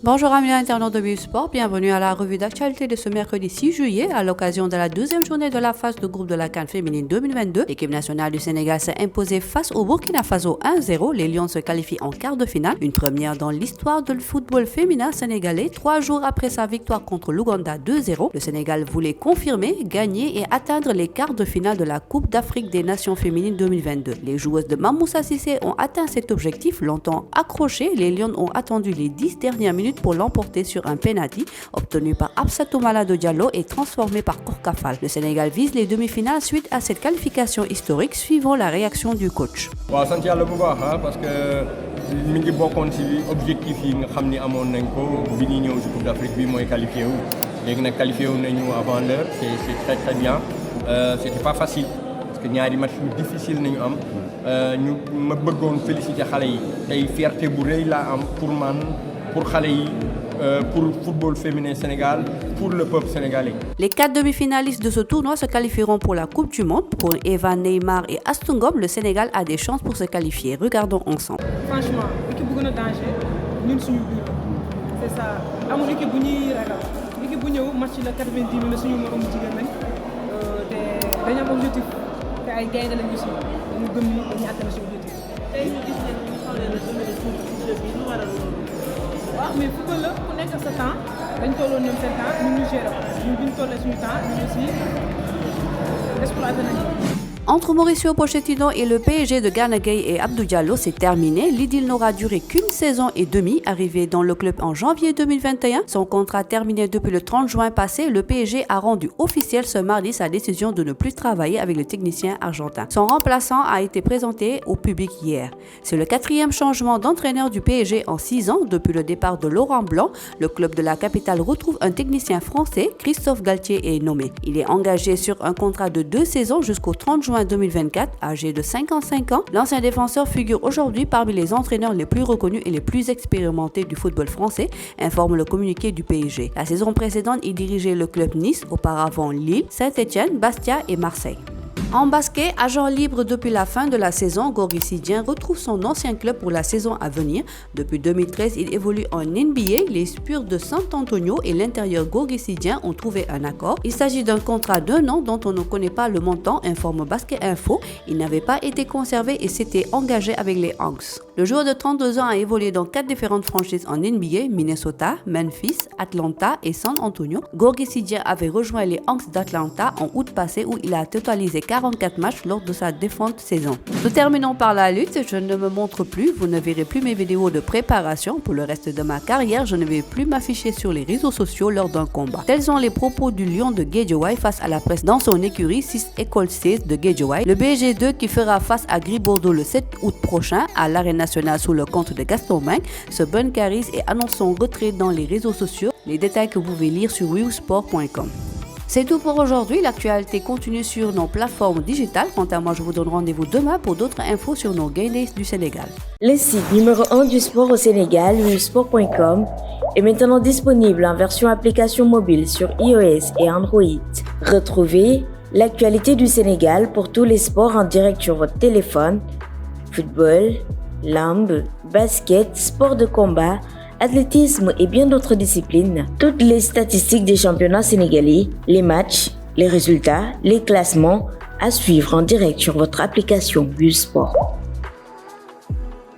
Bonjour amis internautes de Sport, bienvenue à la revue d'actualité de ce mercredi 6 juillet. À l'occasion de la deuxième journée de la phase de groupe de la CAN féminine 2022, l'équipe nationale du Sénégal s'est imposée face au Burkina Faso 1-0. Les Lions se qualifient en quart de finale, une première dans l'histoire du football féminin sénégalais. 3 jours après sa victoire contre l'Ouganda 2-0, le Sénégal voulait confirmer, gagner et atteindre les quarts de finale de la Coupe d'Afrique des Nations féminines 2022. Les joueuses de Mamoussa Cissé ont atteint cet objectif. Longtemps accrochés, les Lions ont attendu les 10 dernières minutes pour l'emporter sur un penalty obtenu par Absatou Malado Diallo et transformé par Korkafal. Le Sénégal vise les demi-finales suite à cette qualification historique, suivant la réaction du coach. sant Yàlla bu baax parce que mi ngi bokkoon ci objectif yi nga xam ni amoon nañ ko bi ñuy ñëw ci Coupe d'Afrique bi mooy qualifié wu léegi nag qualifié wu nañu avant l'heure c'est très bien c'était pas facile parce que ñaari match yu difficile nañu am ñu ma bëggoon féliciter xale yi tey fierté bu rëy laa am pour man pour xale yi pour le football féminin Sénégal, pour le peuple sénégalais. Les 4 demi-finalistes de ce tournoi se qualifieront pour la Coupe du Monde. Pour Eva, Neymar et Astungom, le Sénégal a des chances pour se qualifier. Regardons ensemble. Franchement, l'équipe bu gën a danger ñun suñu biir c'est ça amul équipe bu ñuy ragal équipe bu ñëw match la 90 minutes suñu moromu jigéen lañ te dañu am objectif te ay gaynde lañ aussi dañu gëm ni dañuy atteindre suñu objectif. Tey ñu gis ne ñu xoolee la domaine de jeu bi lu waral loolu. waaw mais football la ku nekk sa temps dañ tolloon ñoom seen temps ñun ñu géré ko ñun bi ñu tollee suñu temps ñun aussi exploité nañu. Entre Mauricio Pochettino et le PSG de Gana Gueye et Abdou Diallo, c'est terminé. L'idylle n'aura duré qu'une saison et demie. Arrivé dans le club en janvier 2021, son contrat terminé depuis le 30 juin passé, le PSG a rendu officiel ce mardi sa décision de ne plus travailler avec le technicien argentin. Son remplaçant a été présenté au public hier. C'est le 4e changement d'entraîneur du PSG en 6 ans. Depuis le départ de Laurent Blanc, le club de la capitale retrouve un technicien français. Christophe Galtier est nommé. Il est engagé sur un contrat de 2 saisons jusqu'au 30 juin 2024, âgé de 55 ans, l'ancien défenseur figure aujourd'hui parmi les entraîneurs les plus reconnus et les plus expérimentés du football français, informe le communiqué du PSG. La saison précédente, il dirigeait le club Nice, auparavant Lille, Saint-Étienne, Bastia et Marseille. En basket, agent libre depuis la fin de la saison, Gorgui Sy Dieng retrouve son ancien club pour la saison à venir. Depuis 2013, il évolue en NBA. Les Spurs de San Antonio et l'intérieur Gorgui Sy Dieng ont trouvé un accord. Il s'agit d'un contrat d'1 an dont on ne connaît pas le montant, informe Basket Info. Il n'avait pas été conservé et s'était engagé avec les Hawks. Le joueur de 32 ans a évolué dans 4 différentes franchises en NBA, Minnesota, Memphis, Atlanta et San Antonio. Gorgui Sy Dieng avait rejoint les Hawks d'Atlanta en août passé où il a totalisé 44 matchs lors de sa défunte saison. Nous terminons par la lutte. Je ne me montre plus, vous ne verrez plus mes vidéos de préparation. Pour le reste de ma carrière, je ne vais plus m'afficher sur les réseaux sociaux lors d'un combat. Tels sont les propos du Lion de Guédiawaye face à la presse dans son écurie 6 École 16 de Guédiawaye. Le BG2 qui fera face à Gris Bordeaux le 7 août prochain à l'Arène nationale sous le compte de Gaston Meng se bunkerise et annonce son retrait dans les réseaux sociaux. Les détails que vous pouvez lire sur wewsport.com. C'est tout pour aujourd'hui. L'actualité continue sur nos plateformes digitales. Quant à moi, je vous donne rendez-vous demain pour d'autres infos sur nos Gayndes du Sénégal. Le site numéro 1 du sport au Sénégal, wewsport.com, est maintenant disponible en version application mobile sur iOS et Android. Retrouvez l'actualité du Sénégal pour tous les sports en direct sur votre téléphone. Football, lambe, basket, sport de combat, athlétisme et bien d'autres disciplines. Toutes les statistiques des championnats sénégalais, les matchs, les résultats, les classements à suivre en direct sur votre application WewSport.